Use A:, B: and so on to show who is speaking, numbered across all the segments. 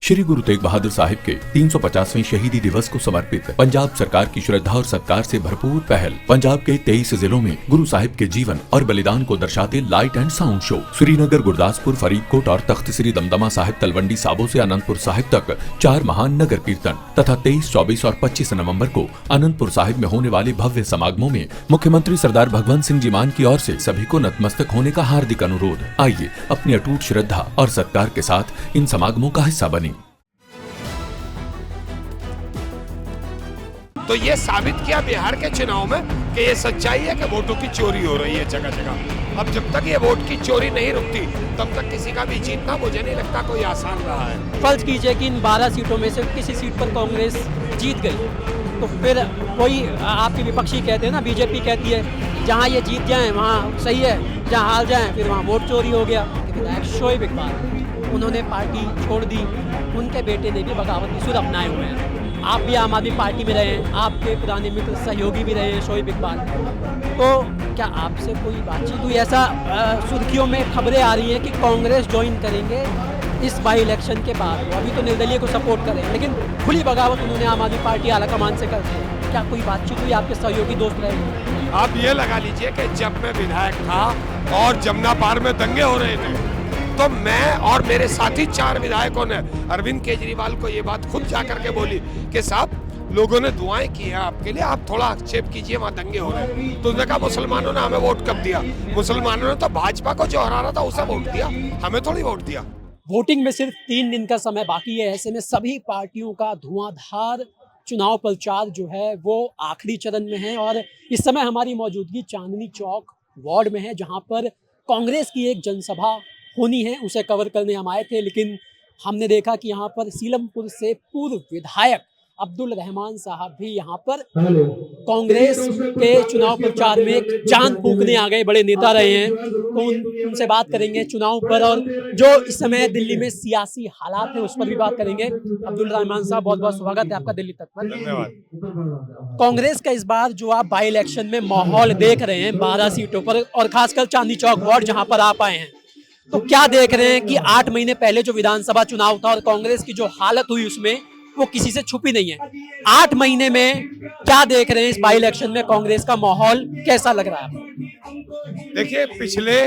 A: श्री गुरु तेग बहादुर साहिब के 350वें शहीदी दिवस को समर्पित पंजाब सरकार की श्रद्धा और सत्कार से भरपूर पहल। पंजाब के 23 जिलों में गुरु साहिब के जीवन और बलिदान को दर्शाते light and sound show Srinagar, Gurdaspur, Faridkot और तख्त श्री दमदमा साहिब, तलवंडी साबो से अनंतपुर साहिब तक 4 महान नगर कीर्तन तथा 23, 24 और 25 नवम्बर को अनंतपुर साहिब में होने वाले भव्य समागमों में मुख्यमंत्री सरदार भगवंत सिंह जी मान की ओर से सभी को नतमस्तक होने का हार्दिक अनुरोध। आइए अपनी अटूट श्रद्धा और सत्कार के साथ इन समागमों का हिस्सा बने।
B: तो ये साबित किया बिहार के चुनाव में कि ये सच्चाई है कि वोटों की चोरी हो रही है जगह जगह। अब जब तक ये वोट की चोरी नहीं रुकती तब तक किसी का भी जीतना मुझे नहीं लगता कोई आसान रहा है।
C: फर्ज कीजिए कि इन 12 सीटों में से किसी सीट पर कांग्रेस जीत गई तो फिर कोई आपके विपक्षी कहते हैं ना, बीजेपी कहती है जहाँ ये जीत जाए वहाँ सही है, जहाँ हार जाए फिर वहाँ वोट चोरी हो गया। विधायक शोएब इकबाल उन्होंने पार्टी छोड़ दी, उनके बेटे ने भी बगावती सुर अपनाए हुए हैं। आप भी आम आदमी पार्टी में रहे हैं, आपके पुराने मित्र सहयोगी भी रहे हैं शोएब इकबाल। तो क्या आपसे कोई बातचीत हुई? ऐसा सुर्खियों में खबरें आ रही हैं कि कांग्रेस ज्वाइन करेंगे इस बाई इलेक्शन के बाद। वो अभी तो निर्दलीय को सपोर्ट करें लेकिन खुली बगावत उन्होंने आम आदमी पार्टी आलाकमान से कर दी। क्या कोई बातचीत हुई? आपके सहयोगी दोस्त रहे?
B: आप ये लगा लीजिए कि जब मैं विधायक था और जमुना पार में दंगे हो रहे थे तो मैं और मेरे साथी 4 विधायकों ने अरविंद केजरीवाल को ये बात खुद जाकर के बोली कि साहब लोगों ने दुआएं की हैं आपके लिए, आप थोड़ा आक्षेप कीजिए, वहाँ दंगे हो रहे हैं। तो उसने कहा मुसलमानों ने हमें वोट कब दिया? मुसलमानों ने तो भाजपा को जो हरा रहा था उसे वोट दिया, हमें थोड़ी वोट दिया।
C: वोटिंग में सिर्फ 3 दिन का समय बाकी है। ऐसे में सभी पार्टियों का धुआंधार चुनाव प्रचार जो है वो आखिरी चरण में है और इस समय हमारी मौजूदगी चांदनी चौक वार्ड में है जहाँ पर कांग्रेस की एक जनसभा होनी है। उसे कवर करने हम आए थे लेकिन हमने देखा कि यहाँ पर सीलमपुर से पूर्व विधायक अब्दुल रहमान साहब भी यहाँ पर कांग्रेस के चुनाव प्रचार में चांद फूंकने आ गए। बड़े नेता रहे हैं तो उनसे बात करेंगे चुनाव पर और जो इस समय दिल्ली में सियासी हालात है उस पर भी बात करेंगे। अब्दुल रहमान साहब बहुत बहुत स्वागत है आपका दिल्ली तक पर।
B: धन्यवाद।
C: कांग्रेस का इस बार जो आप बाई इलेक्शन में माहौल देख रहे हैं 12 सीटों पर और खासकर चांदनी चौक वार्ड जहाँ पर आप आए हैं, तो क्या देख रहे हैं कि 8 महीने पहले जो विधानसभा चुनाव था और कांग्रेस की जो हालत हुई उसमें वो किसी से छुपी नहीं है। 8 महीने में क्या देख रहे हैं इस बाई इलेक्शन में कांग्रेस का माहौल कैसा लग रहा है?
B: देखिए पिछले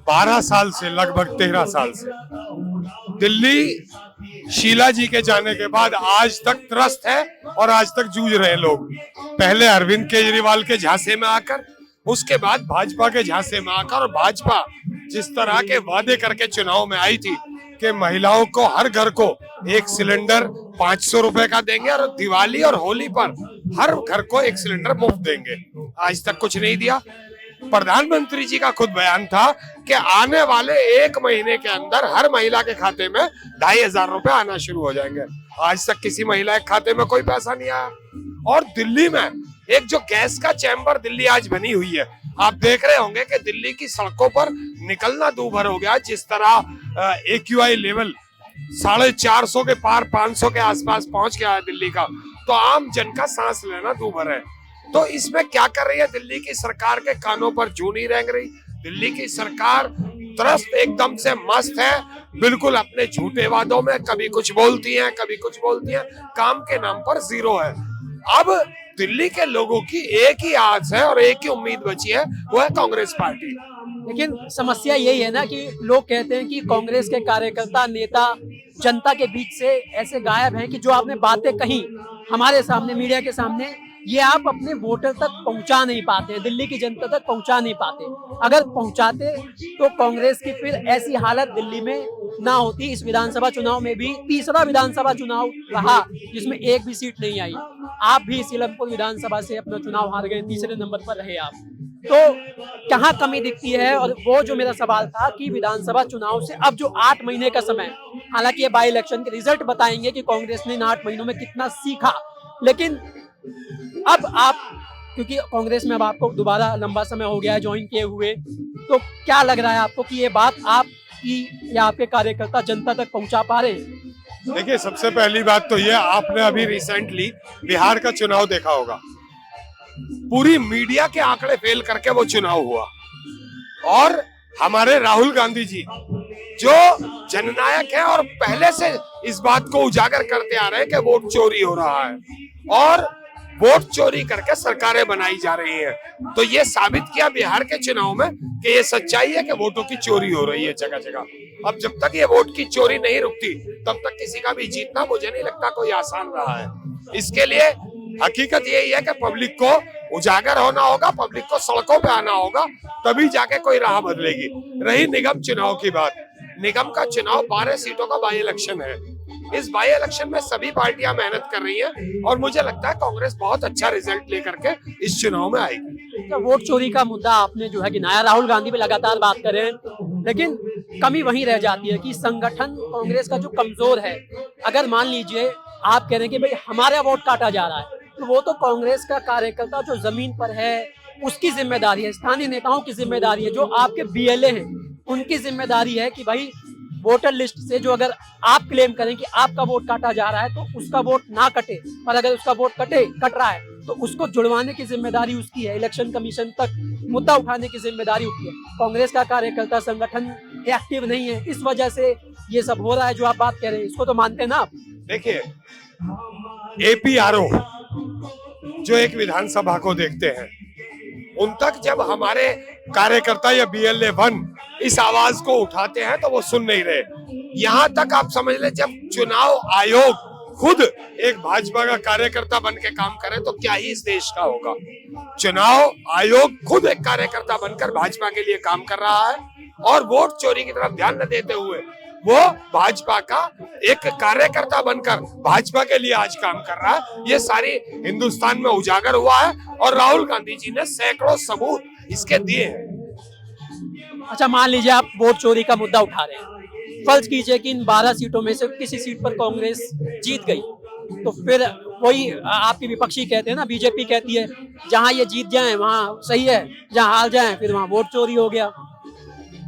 B: 12 साल से लगभग 13 साल से दिल्ली शीला जी के जाने के बाद आज तक त्रस्त है और आज तक जूझ रहे हैं लोग। पहले अरविंद केजरीवाल के झांसे में आकर, उसके बाद भाजपा के झांसे में आकर, और भाजपा जिस तरह के वादे करके चुनाव में आई थी कि महिलाओं को हर घर को 1 सिलेंडर 500 रुपए का देंगे और दिवाली और होली पर हर घर को 1 सिलेंडर मुफ्त देंगे, आज तक कुछ नहीं दिया। प्रधानमंत्री जी का खुद बयान था कि आने वाले 1 महीने के अंदर हर महिला के खाते में 2500 रुपए आना शुरू हो जाएंगे। आज तक किसी महिला के खाते में कोई पैसा नहीं आया। और दिल्ली में एक जो गैस का चैम्बर दिल्ली आज बनी हुई है, आप देख रहे होंगे कि दिल्ली की सड़कों पर निकलना दूभर हो गया। जिस तरह AQI लेवल 450 के पार 500 के आसपास पहुंच गया है दिल्ली का, तो आम जन का सांस लेना दूभर है। तो इसमें क्या कर रही है दिल्ली की सरकार? के कानों पर जूं नहीं रेंग रही। दिल्ली की सरकार त्रस्त एकदम से मस्त है, बिल्कुल अपने झूठे वादों में कभी कुछ बोलती हैं, कभी कुछ बोलती हैं, काम के नाम पर जीरो है। अब दिल्ली के लोगों की एक ही आस है और एक ही उम्मीद बची है, वो है कांग्रेस पार्टी।
C: लेकिन समस्या यही है ना कि लोग कहते हैं कि कांग्रेस के कार्यकर्ता, नेता जनता के बीच से ऐसे गायब हैं कि जो आपने बातें कही हमारे सामने मीडिया के सामने, ये आप अपने वोटर तक पहुंचा नहीं पाते, दिल्ली की जनता तक पहुंचा नहीं पाते। अगर पहुंचाते तो कांग्रेस की फिर ऐसी हालत दिल्ली में ना होती। इस विधानसभा चुनाव में भी तीसरा विधानसभा चुनाव रहा जिसमें एक भी सीट नहीं आई। आप भी सीलमपुर विधानसभा से अपना चुनाव हार गए, तीसरे नंबर पर रहे आप। तो कहाँ कमी दिखती है? और वो जो मेरा सवाल था कि विधानसभा चुनाव से अब जो 8 महीने का समय, हालांकि ये बाई इलेक्शन के रिजल्ट बताएंगे कि कांग्रेस ने इन 8 महीनों में कितना सीखा, लेकिन अब आप, क्योंकि कांग्रेस में अब आपको दोबारा लंबा समय हो गया है ज्वाइन किए हुए, तो क्या लग रहा है आपको कि ये बात आपकी या आपके कार्यकर्ता जनता तक पहुंचा पा रहे हैं?
B: देखिए सबसे पहली बात तो ये, आपने अभी रिसेंटली बिहार का चुनाव देखा होगा। पूरी मीडिया के आंकड़े फेल करके वो चुनाव हुआ और हमारे राहुल गांधी जी जो जननायक है और पहले से इस बात को उजागर करते आ रहे हैं कि वोट चोरी हो रहा है और वोट चोरी करके सरकारें बनाई जा रही हैं। तो ये साबित किया बिहार के चुनाव में कि ये सच्चाई है कि वोटों की चोरी हो रही है जगह जगह। अब जब तक ये वोट की चोरी नहीं रुकती तब तक किसी का भी जीतना मुझे नहीं लगता कोई आसान रहा है। इसके लिए हकीकत यही है कि पब्लिक को उजागर होना होगा, पब्लिक को सड़कों पे आना होगा, तभी जाके कोई राह बदलेगी। रही निगम चुनाव की बात, निगम का चुनाव 12 सीटों का बाई इलेक्शन है। इस बाई इलेक्शन में सभी पार्टियां मेहनत कर रही हैं और मुझे लगता है कांग्रेस बहुत अच्छा रिजल्ट लेकर के इस चुनाव में आएगी।
C: तो वोट चोरी का मुद्दा आपने जो है गिनाया, राहुल गांधी भी लगातार बात कर रहे हैं, लेकिन कमी वहीं रह जाती है कि संगठन कांग्रेस का जो कमजोर है। अगर मान लीजिए आप कह रहे हैं कि भाई हमारा वोट काटा जा रहा है, तो वो तो कांग्रेस का कार्यकर्ता जो जमीन पर है उसकी जिम्मेदारी है, स्थानीय नेताओं की जिम्मेदारी है, जो आपके बीएलए हैं उनकी जिम्मेदारी है कि भाई वोटर लिस्ट से जो अगर आप क्लेम करें कि आपका वोट काटा जा रहा है तो उसका वोट ना कटे, और अगर उसका वोट कट रहा है तो उसको जुड़वाने की जिम्मेदारी उसकी है, इलेक्शन कमीशन तक मुद्दा उठाने की जिम्मेदारी उसकी है। कांग्रेस का कार्यकर्ता संगठन एक्टिव नहीं है, इस वजह से ये सब हो रहा है जो आप बात कह रहे हैं, इसको तो मानते हैं ना आप?
B: देखिए, एपीआरओ जो एक विधानसभा को देखते हैं, उन तक जब हमारे कार्यकर्ता या बीएलए 1 इस आवाज को उठाते हैं तो वो सुन नहीं रहे। यहां तक आप समझ ले, जब चुनाव आयोग खुद एक भाजपा का कार्यकर्ता बन के काम करे तो क्या ही इस देश का होगा। चुनाव आयोग खुद एक कार्यकर्ता बनकर भाजपा के लिए काम कर रहा है और वोट चोरी की तरफ ध्यान न देते हुए वो भाजपा का एक कार्यकर्ता बनकर भाजपा के लिए आज काम कर रहा है। ये सारी हिंदुस्तान में उजागर हुआ है और राहुल गांधी जी ने सैकड़ों सबूत इसके दिए हैं।
C: अच्छा, मान लीजिए आप वोट चोरी का मुद्दा उठा रहे हैं, फर्ज कीजिए कि इन 12 सीटों में से किसी सीट पर कांग्रेस जीत गई, तो फिर वही आपकी विपक्षी कहते हैं ना, बीजेपी कहती है जहां ये जीत जाए वहां सही है, जहां हार जाए फिर वहां वोट चोरी हो गया।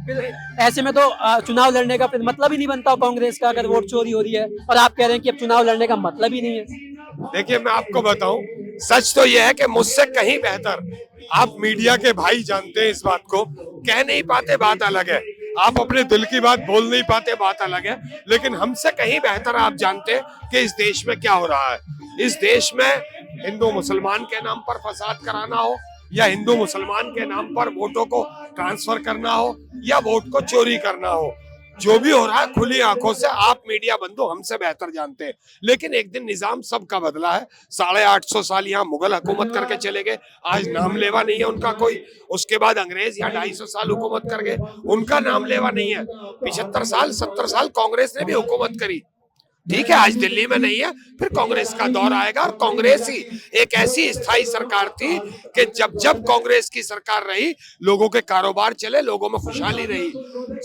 C: फिर ऐसे में तो चुनाव लड़ने का फिर मतलब ही नहीं बनता कांग्रेस का, अगर वोट चोरी हो रही है और आप कह रहे हैं कि अब चुनाव लड़ने का मतलब ही नहीं है।
B: देखिए, मैं आपको बताऊं, सच तो यह है कि मुझसे कहीं बेहतर आप मीडिया के भाई जानते हैं इस बात को। कह नहीं पाते, बात अलग है, आप अपने दिल की बात बोल नहीं पाते, बात अलग है, लेकिन हमसे कहीं बेहतर आप जानते हैं कि इस देश में क्या हो रहा है। इस देश में हिंदू मुसलमान के नाम पर फसाद कराना हो या हिंदू मुसलमान के नाम पर वोटों को ट्रांसफर करना हो या वोट को चोरी करना हो, जो भी हो रहा है खुली आंखों से आप मीडिया बंधु हमसे बेहतर जानते हैं। लेकिन एक दिन निजाम सबका बदला है। 850 साल यहाँ मुगल हुकूमत करके चले गए, आज नाम लेवा नहीं है उनका कोई। उसके बाद अंग्रेज यहाँ 250 साल हुकूमत कर गए, उनका नाम लेवा नहीं है। 75 साल 70 साल कांग्रेस ने भी हुकूमत करी, ठीक है, आज दिल्ली में नहीं है, फिर कांग्रेस का दौर आएगा। और कांग्रेस ही एक ऐसी स्थायी सरकार थी कि जब जब कांग्रेस की सरकार रही लोगों के कारोबार चले, लोगों में खुशहाली रही,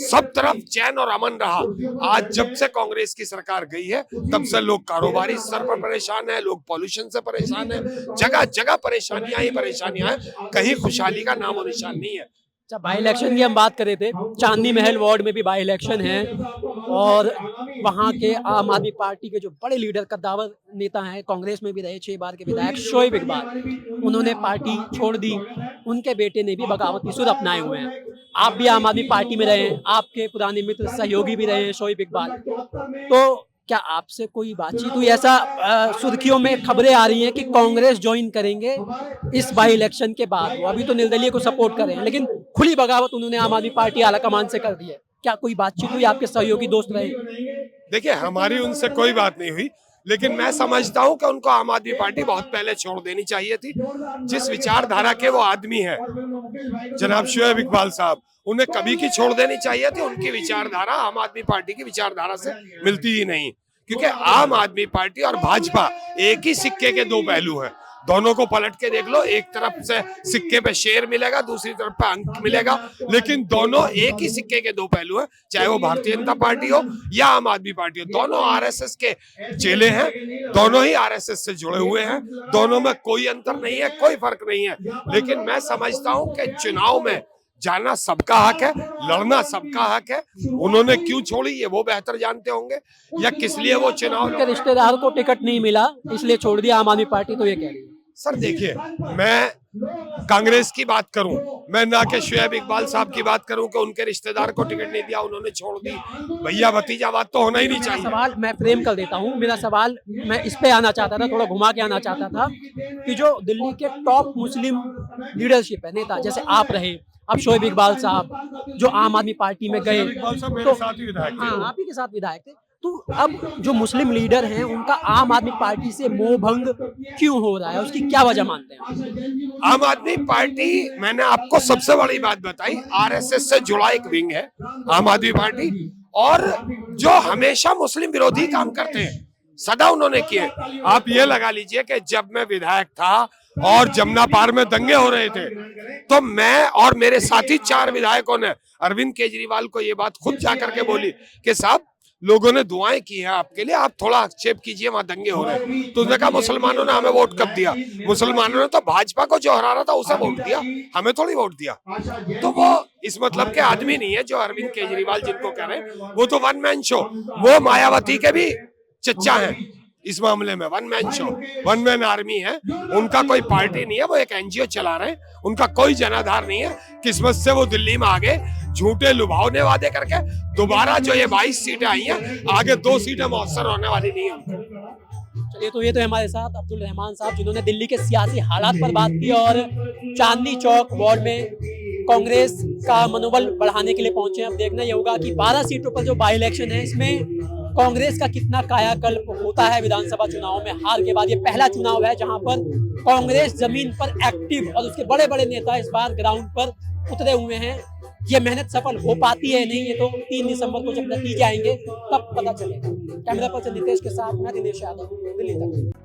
B: सब तरफ चैन और अमन रहा। आज जब से कांग्रेस की सरकार गई है तब से लोग कारोबारी स्तर पर परेशान है, लोग पॉल्यूशन से परेशान है, जगह जगह परेशानियां ही परेशानियां हैं, कहीं खुशहाली का नामो निशान नहीं है।
C: अच्छा, बाई इलेक्शन की हम बात कर रहे थे, चांदनी महल वार्ड में भी बाई इलेक्शन है और वहाँ के आम आदमी पार्टी के जो बड़े लीडर कद्दावर नेता हैं, कांग्रेस में भी रहे 6 बार के विधायक शोएब इकबाल, उन्होंने पार्टी छोड़ दी। उनके बेटे ने भी बगावती सुर अपनाए हुए हैं। आप भी आम आदमी पार्टी में रहे हैं, आपके पुराने मित्र सहयोगी भी रहे हैं शोएब इकबाल, तो क्या आपसे कोई बातचीत हुई? ऐसा सुर्खियों में खबरें आ रही हैं कि कांग्रेस ज्वाइन करेंगे इस बाई इलेक्शन के बाद। वो अभी तो निर्दलीय को सपोर्ट कर रहे हैं, लेकिन खुली बगावत उन्होंने आम आदमी पार्टी आलाकमान से कर दी है। क्या कोई बातचीत हुई? आपके सहयोगी दोस्त रहे?
B: देखिए, हमारी उनसे कोई बात नहीं हुई, लेकिन मैं समझता हूं कि उनको आम आदमी पार्टी बहुत पहले छोड़ देनी चाहिए थी। जिस विचारधारा के वो आदमी है जनाब शोएब इकबाल साहब, उन्हें कभी की छोड़ देनी चाहिए थी। उनकी विचारधारा आम आदमी पार्टी की विचारधारा से मिलती ही नहीं, क्योंकि आम आदमी पार्टी और भाजपा एक ही सिक्के के दो पहलू हैं। दोनों को पलट के देख लो, एक तरफ से सिक्के पे शेर मिलेगा, दूसरी तरफ पे अंक मिलेगा, लेकिन दोनों एक ही सिक्के के दो पहलू हैं। चाहे वो भारतीय जनता पार्टी हो या आम आदमी पार्टी हो, दोनों आरएसएस के चेले हैं, दोनों ही आरएसएस से जुड़े हुए हैं, दोनों में कोई अंतर नहीं है, कोई फर्क नहीं है। लेकिन मैं समझता हूं कि चुनाव में जाना सबका हक है, लड़ना सबका हक है। उन्होंने क्यों छोड़ी ये वो बेहतर जानते होंगे, या किस लिए वो चुनाव
C: उनके रिश्तेदार को टिकट नहीं मिला इसलिए छोड़ दिया आम आदमी पार्टी, तो ये कह रही है।
B: सर देखिए, मैं कांग्रेस की बात करूं, मैं ना कि शुएब इकबाल साहब की बात करूं कि उनके रिश्तेदार को टिकट नहीं दिया, उन्होंने छोड़ दी, भैया भतीजावाद तो होना ही नहीं चाहिए।
C: सवाल मैं फ्रेम कर देता हूँ। मेरा सवाल मैं इस पे आना चाहता था, थोड़ा घुमा के आना चाहता था कि जो दिल्ली के टॉप मुस्लिम लीडरशिप है, नेता जैसे आप रहे, अब शोएब इकबाल साहब जो आम आदमी पार्टी में गए,
B: इकबाल साहब मेरे साथ ही विधायक थे।
C: हाँ आप ही के साथ विधायक थे, तो अब जो मुस्लिम लीडर हैं उनका आम आदमी पार्टी से मोह भंग क्यों हो रहा है, उसकी क्या वजह मानते हैं?
B: आम आदमी पार्टी, मैंने आपको सबसे बड़ी बात बताई, आरएसएस से जुड़ा एक विंग है आम आदमी पार्टी, और जो हमेशा मुस्लिम विरोधी काम करते हैं, सदा उन्होंने किए। आप ये लगा लीजिए कि जब मैं विधायक था और जमुना पार में दंगे हो रहे थे, तो मैं और मेरे साथी 4 विधायकों ने अरविंद केजरीवाल को ये बात खुद जाकर के बोली कि साहब लोगों ने दुआएं की है आपके लिए, आप थोड़ा आक्षेप कीजिए, वहां दंगे हो रहे हैं। तो उसने कहा मुसलमानों ने हमें वोट कब दिया? मुसलमानों ने तो भाजपा को जो हरा रहा था उसे वोट दिया, हमें थोड़ी वोट दिया। तो वो इस मतलब के आदमी नहीं है जो अरविंद केजरीवाल जिनको कह रहे हैं, वो तो वन मैन शो, वो मायावती के भी चच्चा है इस मामले में, one man show, one man army है, उनका कोई पार्टी नहीं है, वो एक एनजीओ चला रहे हैं, उनका कोई जनाधार नहीं है। किस्मत से वो दिल्ली में आगे झूठे लुभावने वादे करके दोबारा जो ये 22 सीटें आई हैं, आगे 2 सीटें मौसर होने वाली नहीं है।
C: चलिए, तो ये तो हमारे साथ अब्दुल रहमान साहब जिन्होंने दिल्ली के सियासी हालात पर बात की और चांदनी चौक वार्ड में कांग्रेस का मनोबल बढ़ाने के लिए पहुंचे हैं। अब देखना यह होगा कि 12 सीटों पर जो बाई इलेक्शन है, इसमें कांग्रेस का कितना कायाकल्प होता है। विधानसभा चुनाव में हार के बाद ये पहला चुनाव है जहां पर कांग्रेस जमीन पर एक्टिव और उसके बड़े बड़े नेता इस बार ग्राउंड पर उतरे हुए हैं। ये मेहनत सफल हो पाती है नहीं, ये तो 3 दिसंबर को जब नतीजे आएंगे तब पता चलेगा। कैमरा पर्सन नितेश के साथ मैं दिनेश यादव, दिल्ली तक।